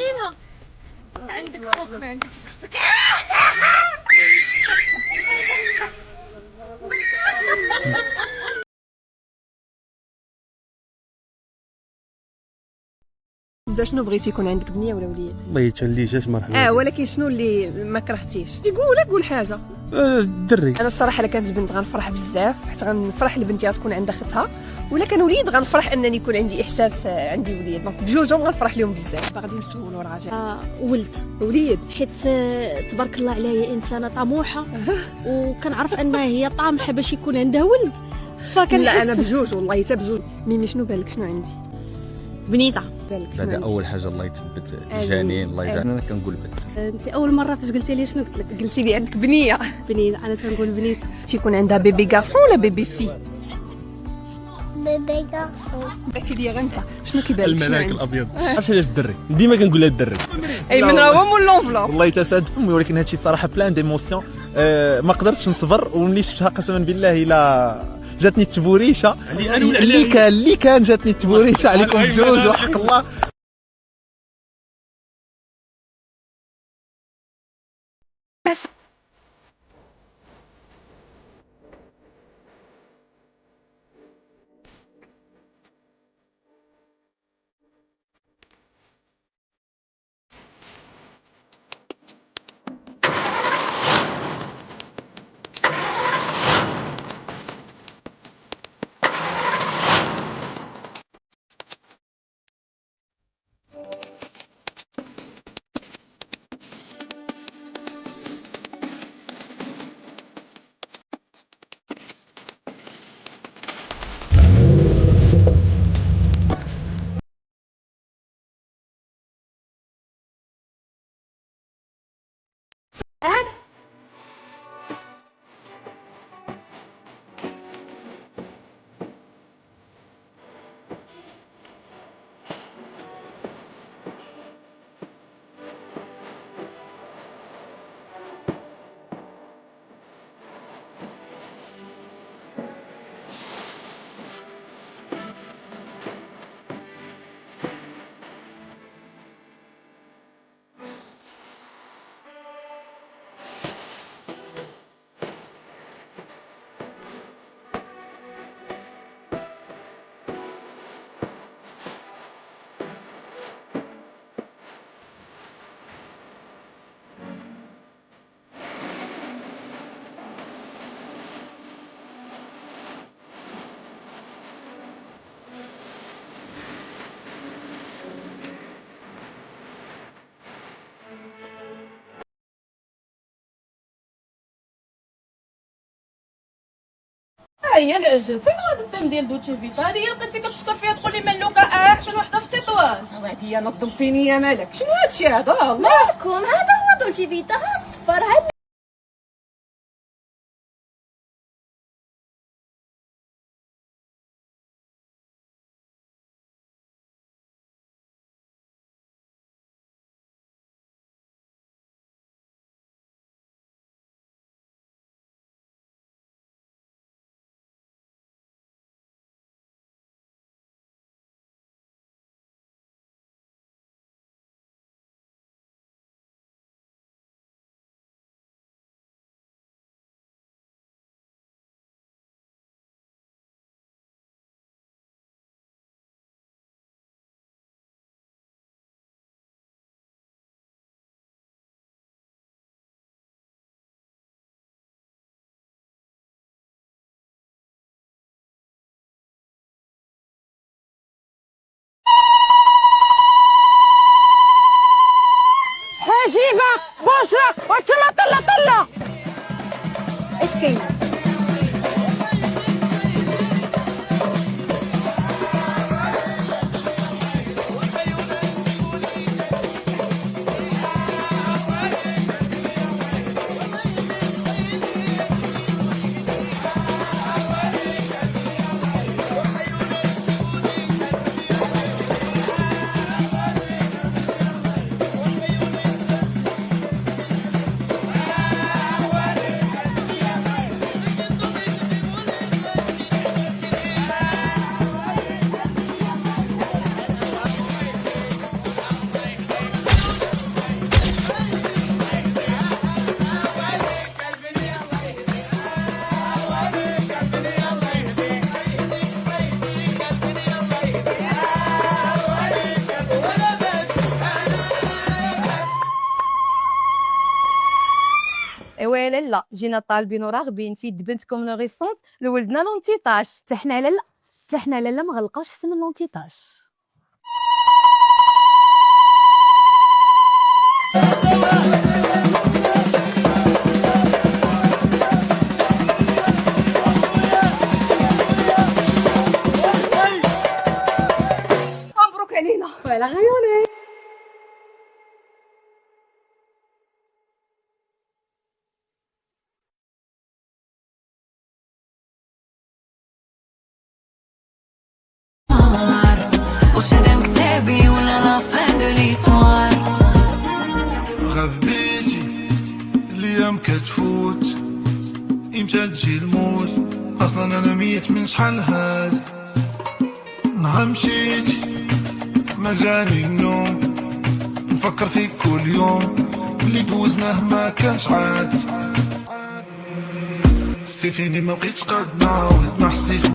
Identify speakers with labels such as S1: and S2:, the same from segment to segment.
S1: غينا عندك خوك ما عندكش اختك.
S2: انت شنو بغيتي يكون عندك بنيه ولا وليد؟
S3: الله يتهليش مرحبا.
S2: ولكن شنو اللي ما كرهتيش؟ قول حاجه.
S3: الدري.
S2: انا الصراحه الا كانت بنت غنفرح بزاف، حيت غنفرح البنت غتكون عندها اختها، ولا كان وليد غنفرح انني يكون عندي احساس عندي وليد. دونك بجوجهم غنفرح لهم بزاف. غادي نسولوا الراجل. وليد
S1: حيت تبارك الله عليها هي انسانه طموحه وكنعرف انها هي طامحه باش يكون عندها ولد، فكنحس.
S2: لا انا بجوج والله حتى بجوج. ميمي شنو بالك شنو عندي؟
S1: بنيته.
S2: بالك شنو
S4: هذا
S2: عندي؟
S4: اول حاجه الله يثبت جانين الله يجعل. انا كنقول بنت.
S1: انت اول مره فاش قلتي لي شنو قلت لك؟
S2: قلتي لي عندك بنيه.
S1: بنيته. انا تنقول بنيته.
S2: تيكون عندها بيبي غارسون ولا بيبي في؟
S5: بيبي غارسون.
S2: قلتي لي غير انت شنو كيبان لك؟
S3: الملاك الابيض. عرفتي علاش الدري؟ ديما كنقول لها الدري.
S2: اي من راهم مول لونفلوب.
S6: والله تساد فمي، ولكن هادشي صراحه بلان ديموسيون. ما قدرتش نصبر، وملي شفتها قسما بالله الا جاتني التبوريشه. اللي كان جاتني التبوريشه عليكم بجوج وحق الله.
S7: هي العجب فين غادي الطيم ديال دوتشي فيتا؟ هذه هي لقيتي كتشطر فيها تقول لي ملوكه احسن وحده في تطوان. وعدي انا صدمتيني يا مالك. شنو هادشي هذا؟ الله
S1: مالكم؟ هذا هو دوتشي فيتا، ها الصفر ها.
S7: عجيبه بشرى وتما طله
S1: اش كاين؟
S5: ويلا لا جينا طالبين وراغبين في يد بنتكم لوغيسونت لولدنا لونتيطاج حتى حنا لالا حتى حنا لالا ما غلقاوش حسن من لونتيطاج.
S7: مبروك علينا وعلى عيوني.
S8: غاف بيتي الايام كتفوت امتى تجي الموت اصلا انا ميت من شحال هاد نهار مشيتي ما جاني النوم نفكر فيك كل يوم اللي دوزناه ما كانش عادي سيفيني ما بقيتش قاد نعاود ما حسيت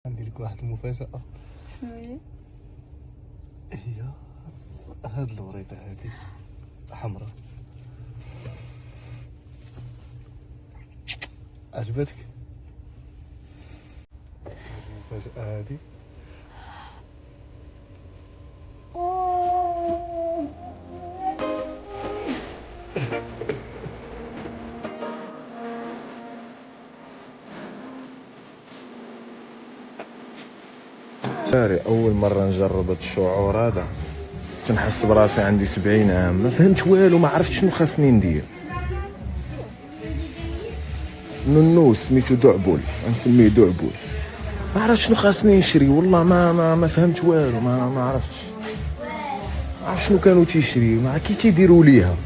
S3: عندي لك واحد المفاجأة.
S5: شنو هي؟
S3: هي هاد الوريدة هادي حمراء عجبتك؟ المفاجأة هادي
S9: اول مره نجرب هاد الشعور هذا تنحس براسي عندي 70 عام ما فهمت والو ما عرفت شنو خاصني ندير. نونو سميتو دعبول نسميه دعبول ما عرفت شنو خاصني نشري والله ما فهمت والو ما عرفتش عرف شنو كانوا تيشريو ما كي تيديروا ليها.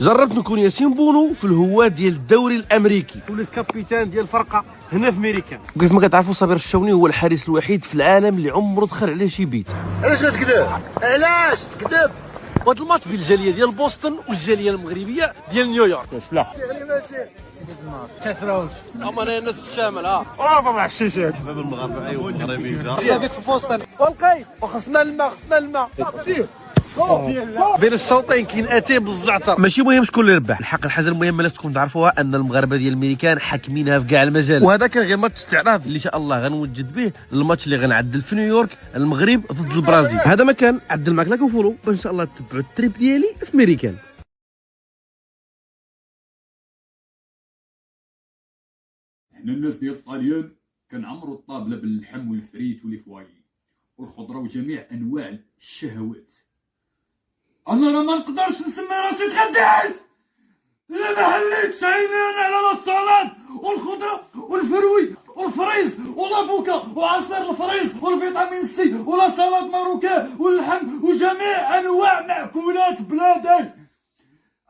S10: جربت نكون ياسين بونو في الهواة ديال الدوري الامريكي وليت كابيتان ديال الفرقه هنا في ميريكان. كيف ما كتعرفوا صابر الشاوني هو الحارس الوحيد في العالم اللي عمره دخل عليه شي بيت.
S8: علاش كتكذب علاش تكذب
S10: وهذا الماتش بين الجاليه ديال بوسطن والجاليه المغربيه ديال نيويورك. لا تفراوش انا ناس الشامل برافو مع الشيشات باب المغاربه ايوا المغربيين جا بك في بوسطن والقاي وخصنا الماء بين الشوطين كاين اتاي بالزعتر. ماشي مهم شكون اللي ربح، الحق الحاجه المهمه اللي تكون تعرفوها ان المغاربه ديال الميريكان حاكمينها في كاع المجال. وهذا كان غير ماتش استعراض اللي ان شاء الله غنوجد به الماتش اللي غنعدل في نيويورك المغرب ضد البرازيل. هذا ما كان عدل معك لايك وفولو باش ان شاء الله تتبعوا التريب ديالي في ميريكان.
S11: حنا الناس ديال الطاليان كنعمروا الطابله باللحم والفريت والفوايي والخضره وجميع انواع الشهوات. انا راه ما نقدرش نسمي راسي تغديت الا ما حليتش عينين على السلطات والخضره والفروي والفريز والافوكا وعصير الفريز والفيتامين سي ولا سلطه ماروكان واللحم وجميع انواع مأكولات بلادي.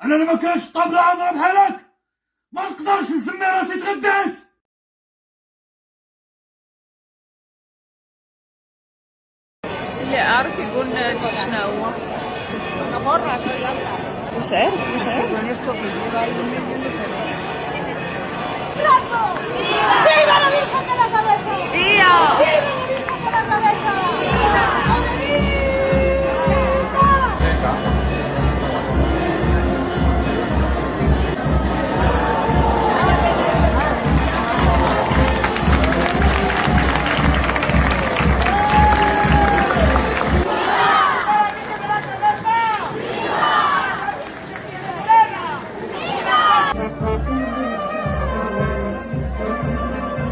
S11: انا ما كانش طابله عامره بحالك ما نقدرش نسمي راسي تغديت. اللي عارف يقول شنو هو. انا مره
S2: مش عارف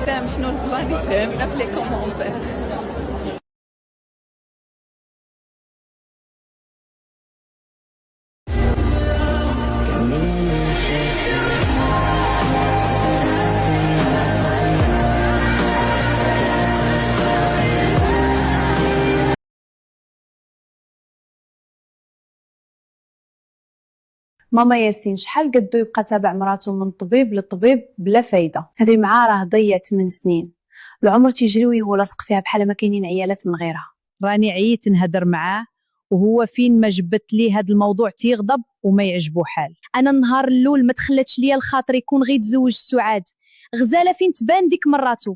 S7: فاهم شنو البلان يفهمنا في لي كومونتير.
S5: ماما ياسين شحال قدو يبقى تابع مراته من طبيب لطبيب بلا فايده؟ هذه معاه راه ضيع 8 سنين، العمر تيجري وهو لاصق فيها بحال ما كاينين عيالات من غيرها.
S12: راني عييت نهدر معاه وهو فين ما جبت ليه هذا الموضوع تيغضب وما يعجبو حال.
S5: انا النهار الاول ما دخلتش ليا الخاطر يكون غير يتزوج سعاد، غزاله فين تبان ديك مراتو.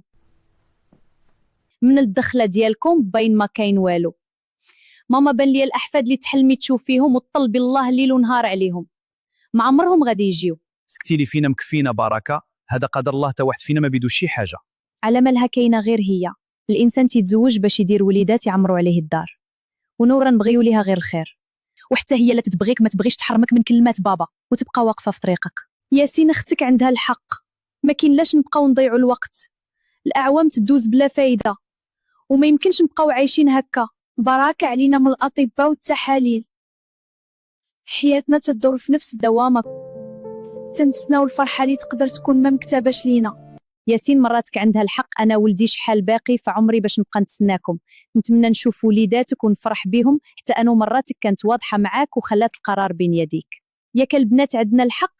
S5: من الدخله ديالكم باين ما كاين والو. ماما بان لي الاحفاد اللي تحلمي تشوف فيهم وطلبي الله ليل ونهار عليهم، ما عمرهم غادي يجيو.
S13: سكتي لي فينا مكفينا بركه، هذا قدر الله تا واحد فينا ما بيدوش شي حاجه.
S5: على مالها كاينه غير هي، الانسان تيتزوج باش يدير وليدات يعمروا عليه الدار، ونورا نبغيو ليها غير الخير، وحتى هي لا تتبغيك ما تبغيش تحرمك من كلمات بابا وتبقى واقفه في طريقك. ياسين اختك عندها الحق، ما كاينلاش نبقاو نضيعوا الوقت، الاعوام تدوز بلا فايده وما يمكنش نبقاو عايشين هكا. بركه علينا من الاطباء والتحاليل، حياتنا تدور في نفس الدوامه، تنسناو الفرحه اللي تقدر تكون ما مكتباش لينا. ياسين مراتك عندها الحق، انا ولدي شحال باقي في عمري باش نبقى نتسناكم، نتمنى نشوف وليداتك ونفرح بهم، حتى انا مراتك كانت واضحه معاك وخلات القرار بين يديك. ياك البنات عندنا الحق،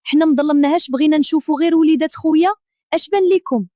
S5: حنا مظلمناهاش، بغينا نشوفوا غير وليدات خويا. اش بان ليكم؟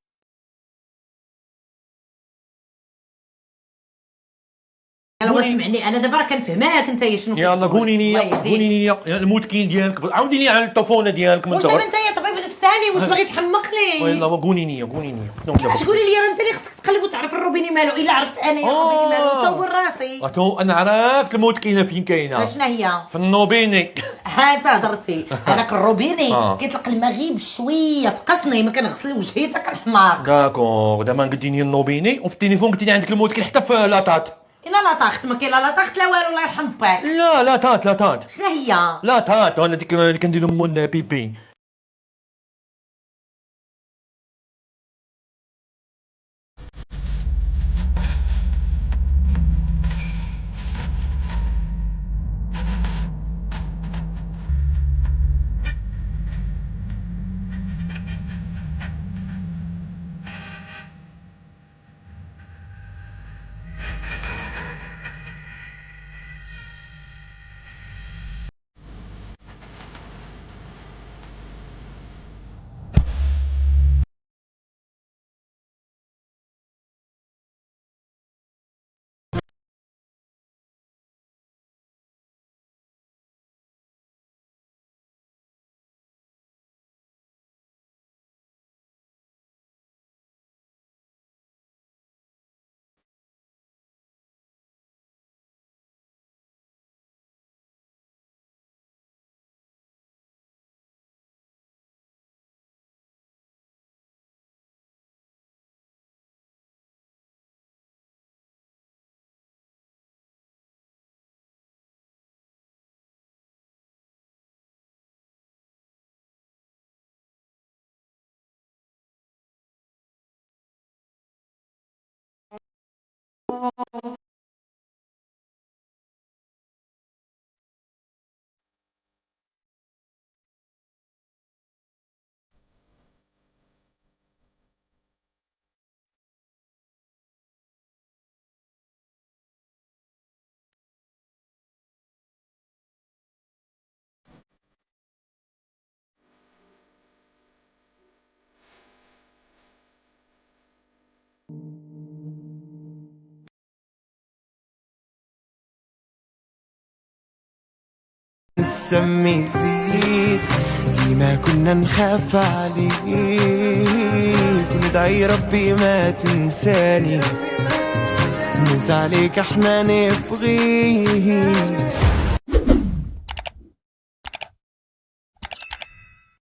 S14: يلا سمعني انا دابا راه كنفهمك انت شنو.
S10: يلا قولي لي الموتكين ديالك، عاودي لي على الطفوله ديالك.
S14: واش دابا انت طبيب نفساني واش باغي تحمق لي؟
S10: ويلا قولي لي
S14: اش قولي لي راه انت اللي خصك تقلب وتعرف الروبيني مالو، الا عرفت انا الروبيني مالو نصور راسي.
S10: انا عرفت الموتكينه فين كاينه.
S14: شنو هي؟
S10: في النوبيني.
S14: هانت هضرتي هذاك الروبيني كيطلق الماء غير بشويه في قصني، ما كنغسل وجهي حتى كنحماق.
S10: داكور دابا قديني النوبيني وفي التليفون قلتي لي عندك الموتكين حتى في لاطات.
S14: الا لا طاخت ما كاين لا طاخت لا والو، الله يرحم باك.
S10: لا طات
S14: شنو هي؟
S10: لا طات انا ديك اللي كنديرو مون بيبي.
S15: السم يزيد ديما كنا نخاف عليك وندعي ربي ما تنساني نموت عليك احنا نبغيك